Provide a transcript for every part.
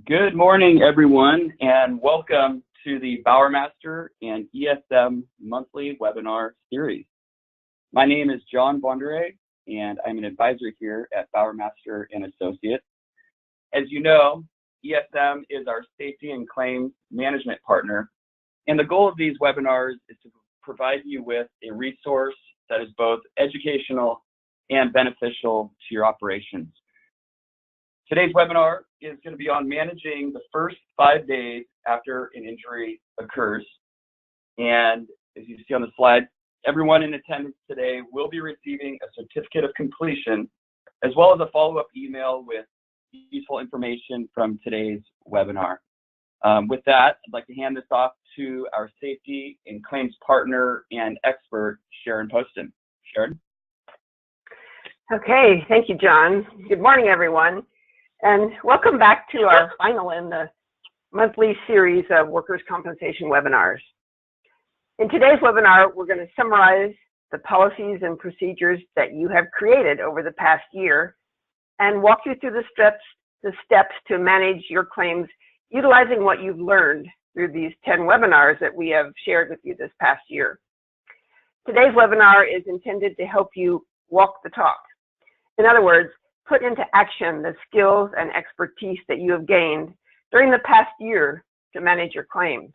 Good morning, everyone, and welcome to the Bowermaster and ESM monthly webinar series. My name is John Bondere, and I'm an advisor here at Bowermaster and Associates. As you know, ESM is our safety and claims management partner, and the goal of these webinars is to provide you with a resource that is both educational and beneficial to your operations. Today's webinar is going to be on managing the first 5 days after an injury occurs. And as you see on the slide, everyone in attendance today will be receiving a certificate of completion, as well as a follow-up email with useful information from today's webinar. With that, I'd like to hand this off to our safety and claims partner and expert, Sharon Poston. Sharon? Okay, thank you, John. Good morning, everyone. And welcome back to our final in the monthly series of workers' compensation webinars. In today's webinar, we're going to summarize the policies and procedures that you have created over the past year and walk you through the steps to manage your claims utilizing what you've learned through these 10 webinars that we have shared with you this past year. Today's webinar is intended to help you walk the talk. In other words, put into action the skills and expertise that you have gained during the past year to manage your claims.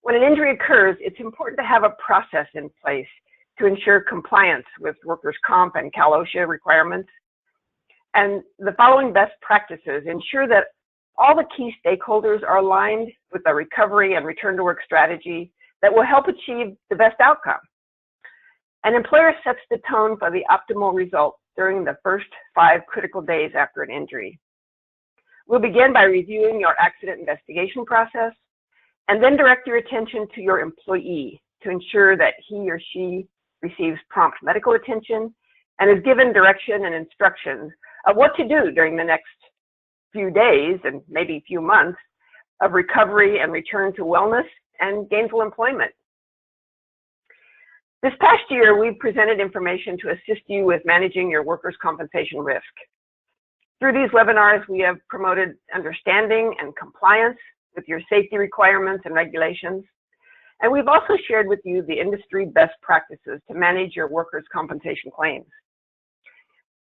When an injury occurs, it's important to have a process in place to ensure compliance with Workers Comp and Cal-OSHA requirements. And the following best practices ensure that all the key stakeholders are aligned with a recovery and return to work strategy that will help achieve the best outcome. An employer sets the tone for the optimal result during the first 5 critical days after an injury. We'll begin by reviewing your accident investigation process and then direct your attention to your employee to ensure that he or she receives prompt medical attention and is given direction and instructions of what to do during the next few days and maybe few months of recovery and return to wellness and gainful employment. This past year, we've presented information to assist you with managing your workers' compensation risk. Through these webinars, we have promoted understanding and compliance with your safety requirements and regulations. And we've also shared with you the industry best practices to manage your workers' compensation claims.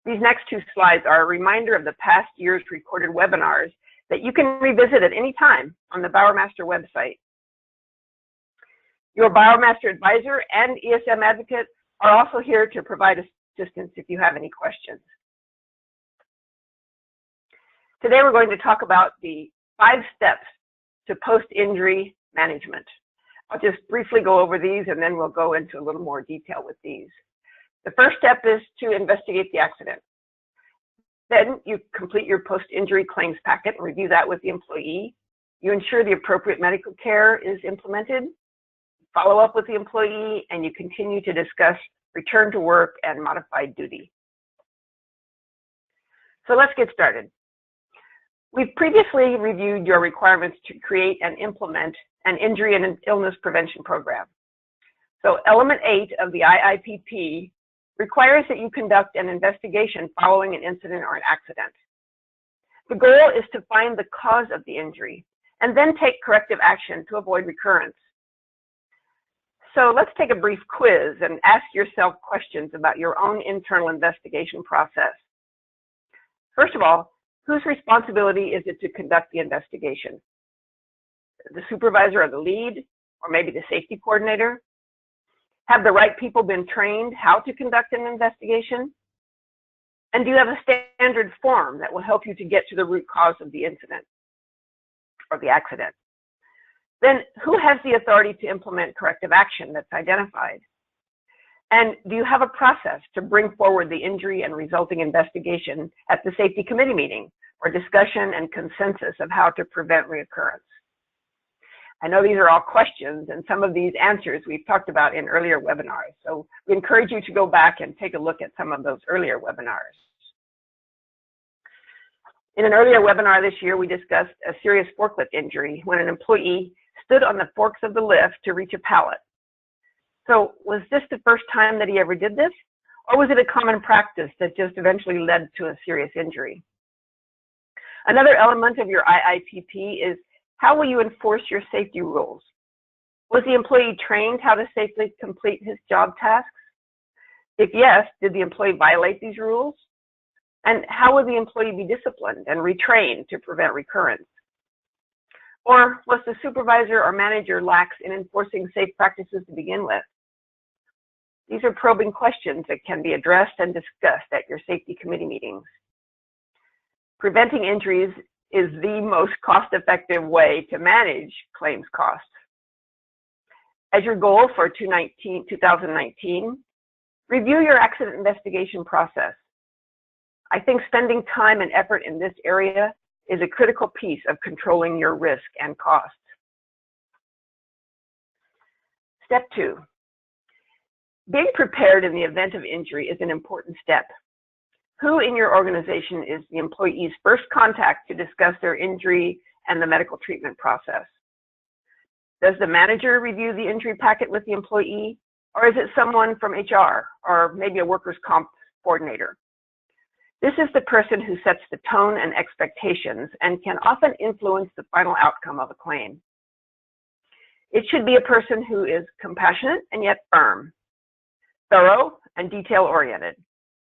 These next 2 slides are a reminder of the past year's recorded webinars that you can revisit at any time on the Bowermaster website. Your Bowermaster advisor and ESM advocate are also here to provide assistance if you have any questions. Today we're going to talk about the 5 steps to post-injury management. I'll just briefly go over these and then we'll go into a little more detail with these. The first step is to investigate the accident. Then you complete your post-injury claims packet and review that with the employee. You ensure the appropriate medical care is implemented, follow up with the employee, and you continue to discuss return to work and modified duty. So let's get started. We've previously reviewed your requirements to create and implement an injury and illness prevention program. So element 8 of the IIPP requires that you conduct an investigation following an incident or an accident. The goal is to find the cause of the injury and then take corrective action to avoid recurrence. So let's take a brief quiz and ask yourself questions about your own internal investigation process. First of all, whose responsibility is it to conduct the investigation? The supervisor or the lead, or maybe the safety coordinator? Have the right people been trained how to conduct an investigation? And do you have a standard form that will help you to get to the root cause of the incident or the accident? Then who has the authority to implement corrective action that's identified? And do you have a process to bring forward the injury and resulting investigation at the safety committee meeting or discussion and consensus of how to prevent reoccurrence? I know these are all questions, and some of these answers we've talked about in earlier webinars. So we encourage you to go back and take a look at some of those earlier webinars. In an earlier webinar this year, we discussed a serious forklift injury when an employee stood on the forks of the lift to reach a pallet. So was this the first time that he ever did this? Or was it a common practice that just eventually led to a serious injury? Another element of your IIPP is how will you enforce your safety rules? Was the employee trained how to safely complete his job tasks? If yes, did the employee violate these rules? And how will the employee be disciplined and retrained to prevent recurrence? Or was the supervisor or manager lax in enforcing safe practices to begin with? These are probing questions that can be addressed and discussed at your safety committee meetings. Preventing injuries is the most cost-effective way to manage claims costs. As your goal for 2019, review your accident investigation process. I think spending time and effort in this area is a critical piece of controlling your risk and costs. Step 2. Being prepared in the event of injury is an important step. Who in your organization is the employee's first contact to discuss their injury and the medical treatment process? Does the manager review the injury packet with the employee, or is it someone from HR or maybe a workers' comp coordinator? This is the person who sets the tone and expectations and can often influence the final outcome of a claim. It should be a person who is compassionate and yet firm, thorough and detail-oriented,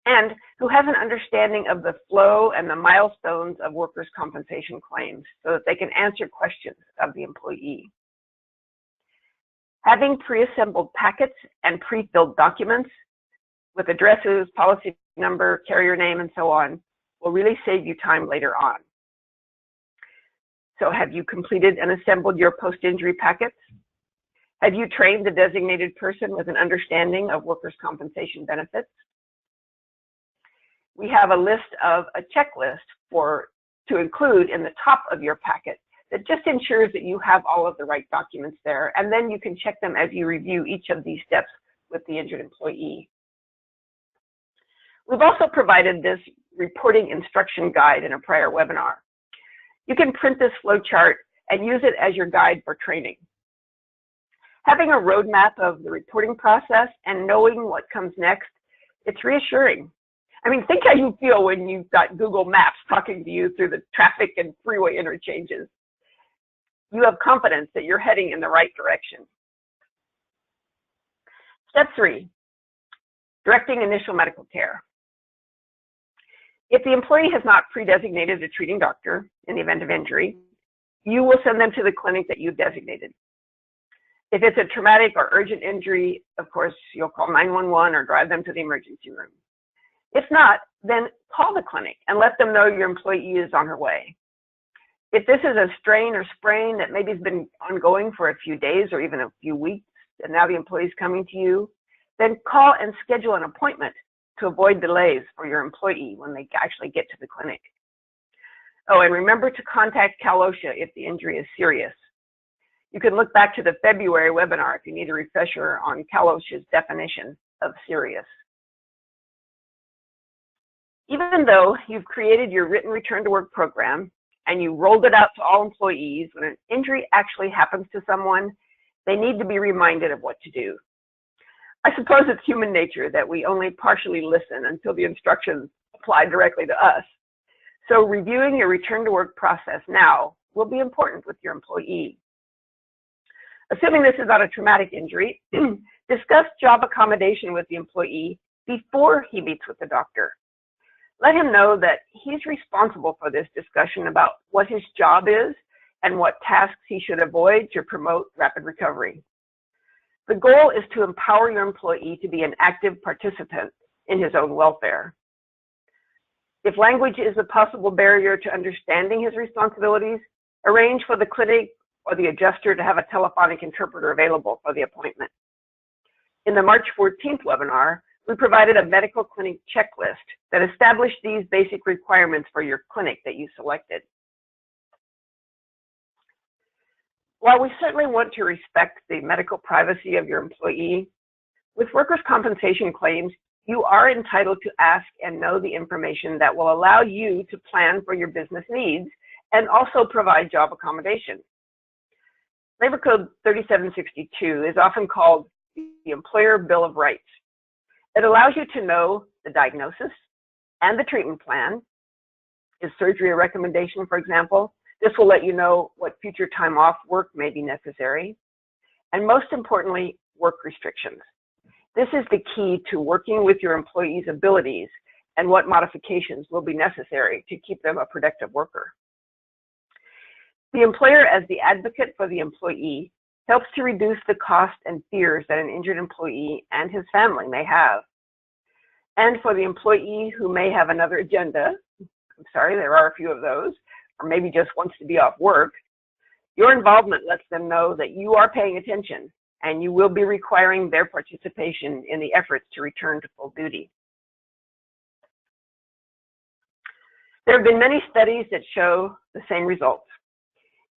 and who has an understanding of the flow and the milestones of workers' compensation claims so that they can answer questions of the employee. Having pre-assembled packets and pre-filled documents with addresses, policy number, carrier name, and so on will really save you time later on. So have you completed and assembled your post-injury packets? Have you trained the designated person with an understanding of workers' compensation benefits? We have a list of a checklist to include in the top of your packet that just ensures that you have all of the right documents there, and then you can check them as you review each of these steps with the injured employee. We've also provided this reporting instruction guide in a prior webinar. You can print this flow chart and use it as your guide for training. Having a roadmap of the reporting process and knowing what comes next, it's reassuring. I mean, think how you feel when you've got Google Maps talking to you through the traffic and freeway interchanges. You have confidence that you're heading in the right direction. Step 3, directing initial medical care. If the employee has not pre-designated a treating doctor in the event of injury, you will send them to the clinic that you've designated. If it's a traumatic or urgent injury, of course, you'll call 911 or drive them to the emergency room. If not, then call the clinic and let them know your employee is on her way. If this is a strain or sprain that maybe has been ongoing for a few days or even a few weeks, and now the employee is coming to you, then call and schedule an appointment to avoid delays for your employee when they actually get to the clinic. Oh, and remember to contact Cal-OSHA if the injury is serious. You can look back to the February webinar if you need a refresher on Cal-OSHA's definition of serious. Even though you've created your written return to work program and you rolled it out to all employees, when an injury actually happens to someone, they need to be reminded of what to do. I suppose it's human nature that we only partially listen until the instructions apply directly to us. So reviewing your return to work process now will be important with your employee. Assuming this is not a traumatic injury, discuss job accommodation with the employee before he meets with the doctor. Let him know that he's responsible for this discussion about what his job is and what tasks he should avoid to promote rapid recovery. The goal is to empower your employee to be an active participant in his own welfare. If language is a possible barrier to understanding his responsibilities, arrange for the clinic or the adjuster to have a telephonic interpreter available for the appointment. In the March 14th webinar, we provided a medical clinic checklist that established these basic requirements for your clinic that you selected. While we certainly want to respect the medical privacy of your employee, with workers' compensation claims, you are entitled to ask and know the information that will allow you to plan for your business needs and also provide job accommodation. Labor Code 3762 is often called the Employer Bill of Rights. It allows you to know the diagnosis and the treatment plan, Is surgery a recommendation, for example? This will let you know what future time off work may be necessary. And most importantly, work restrictions. This is the key to working with your employees' abilities and what modifications will be necessary to keep them a productive worker. The employer, as the advocate for the employee, helps to reduce the cost and fears that an injured employee and his family may have. And for the employee who may have another agenda, I'm sorry, there are a few of those, or maybe just wants to be off work, your involvement lets them know that you are paying attention and you will be requiring their participation in the efforts to return to full duty. There have been many studies that show the same results.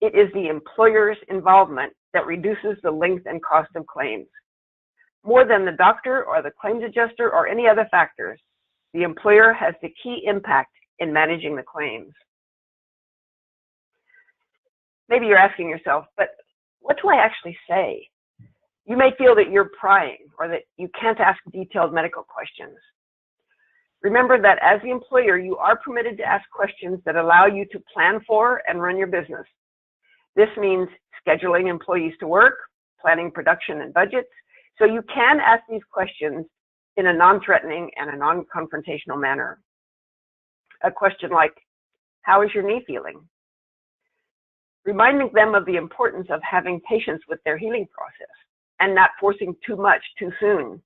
It is the employer's involvement that reduces the length and cost of claims. More than the doctor or the claims adjuster or any other factors, the employer has the key impact in managing the claims. Maybe you're asking yourself, but what do I actually say? You may feel that you're prying or that you can't ask detailed medical questions. Remember that as the employer, you are permitted to ask questions that allow you to plan for and run your business. This means scheduling employees to work, planning production and budgets, so you can ask these questions in a non-threatening and a non-confrontational manner. A question like, how is your knee feeling? Reminding them of the importance of having patience with their healing process and not forcing too much too soon.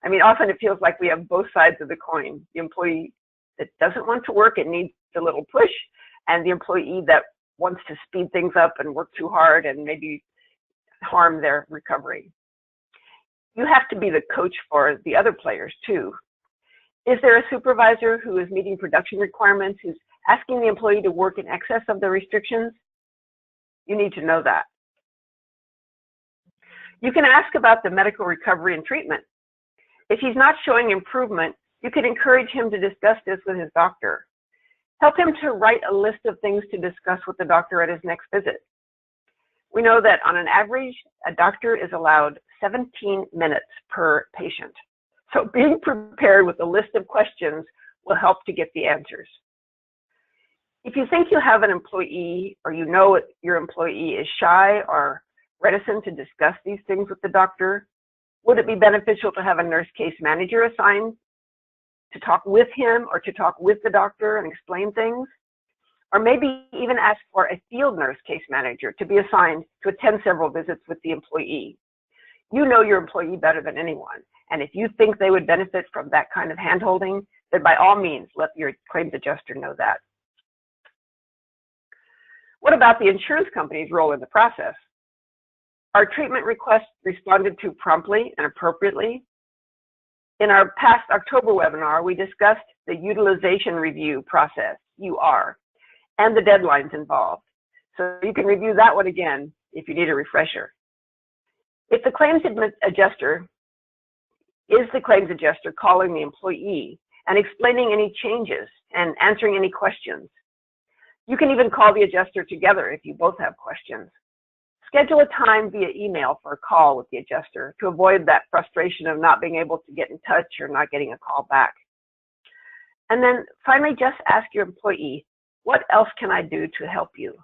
I mean, often it feels like we have both sides of the coin. The employee that doesn't want to work and needs a little push, and the employee that wants to speed things up and work too hard and maybe harm their recovery. You have to be the coach for the other players too. Is there a supervisor who is meeting production requirements, who's asking the employee to work in excess of the restrictions? You need to know that. You can ask about the medical recovery and treatment. If he's not showing improvement, you can encourage him to discuss this with his doctor. Help him to write a list of things to discuss with the doctor at his next visit. We know that on an average, a doctor is allowed 17 minutes per patient. So being prepared with a list of questions will help to get the answers. If you think you have an employee or you know your employee is shy or reticent to discuss these things with the doctor, would it be beneficial to have a nurse case manager assigned to talk with him or to talk with the doctor and explain things? Or maybe even ask for a field nurse case manager to be assigned to attend several visits with the employee. You know your employee better than anyone, and if you think they would benefit from that kind of handholding, then by all means, let your claims adjuster know that. What about the insurance company's role in the process? Are treatment requests responded to promptly and appropriately? In our past October webinar, we discussed the utilization review process, UR, and the deadlines involved. So you can review that one again if you need a refresher. If the claims adjuster is the claims adjuster calling the employee and explaining any changes and answering any questions. You can even call the adjuster together if you both have questions. Schedule a time via email for a call with the adjuster to avoid that frustration of not being able to get in touch or not getting a call back. And then finally, just ask your employee, what else can I do to help you?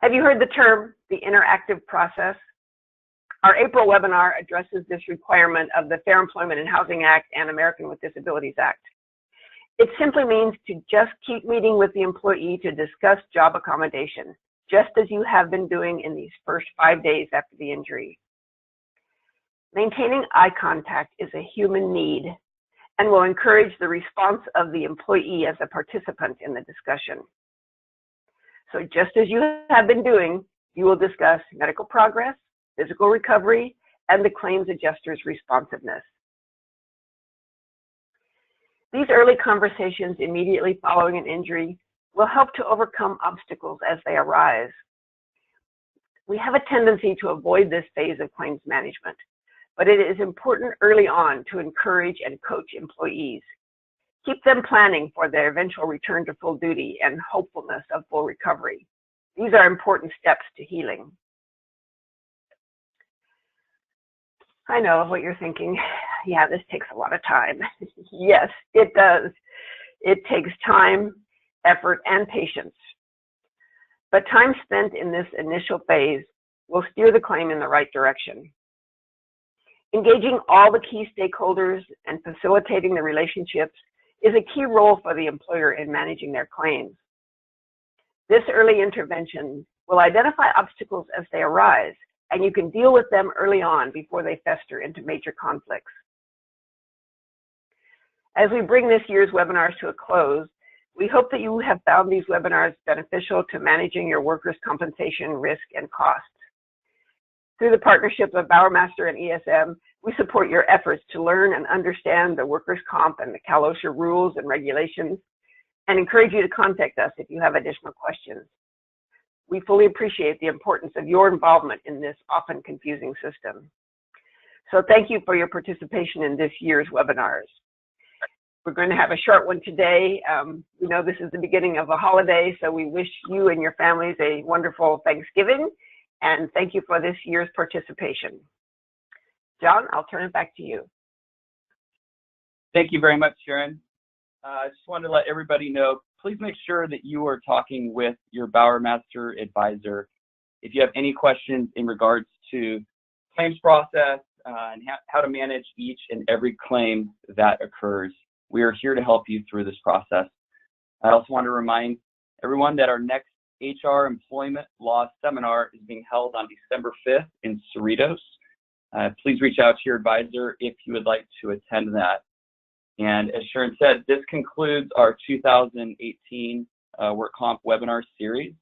Have you heard the term, the interactive process? Our April webinar addresses this requirement of the Fair Employment and Housing Act and American with Disabilities Act. It simply means to just keep meeting with the employee to discuss job accommodation, just as you have been doing in these first 5 days after the injury. Maintaining eye contact is a human need and will encourage the response of the employee as a participant in the discussion. So just as you have been doing, you will discuss medical progress, physical recovery, and the claims adjuster's responsiveness. These early conversations immediately following an injury will help to overcome obstacles as they arise. We have a tendency to avoid this phase of claims management, but it is important early on to encourage and coach employees. Keep them planning for their eventual return to full duty and hopefulness of full recovery. These are important steps to healing. I know what you're thinking. Yeah, this takes a lot of time. Yes, it does. It takes time, effort, and patience. But time spent in this initial phase will steer the claim in the right direction. Engaging all the key stakeholders and facilitating the relationships is a key role for the employer in managing their claims. This early intervention will identify obstacles as they arise, and you can deal with them early on before they fester into major conflicts. As we bring this year's webinars to a close, we hope that you have found these webinars beneficial to managing your workers' compensation risk and costs. Through the partnership of Bowermaster and ESM, we support your efforts to learn and understand the Workers Comp and the Cal-OSHA rules and regulations, and encourage you to contact us if you have additional questions. We fully appreciate the importance of your involvement in this often confusing system. So thank you for your participation in this year's webinars. We're going to have a short one today. We know this is the beginning of a holiday, so we wish you and your families a wonderful Thanksgiving, and thank you for this year's participation. John, I'll turn it back to you. Thank you very much, Sharon. I just wanted to let everybody know, please make sure that you are talking with your Bowermaster advisor if you have any questions in regards to claims process and how to manage each and every claim that occurs. We are here to help you through this process. I also want to remind everyone that our next HR Employment Law Seminar is being held on December 5th in Cerritos. Please reach out to your advisor if you would like to attend that. And as Sharon said, this concludes our 2018 Work Comp webinar series.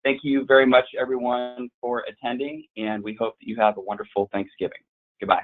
Thank you very much, everyone, for attending, and we hope that you have a wonderful Thanksgiving. Goodbye.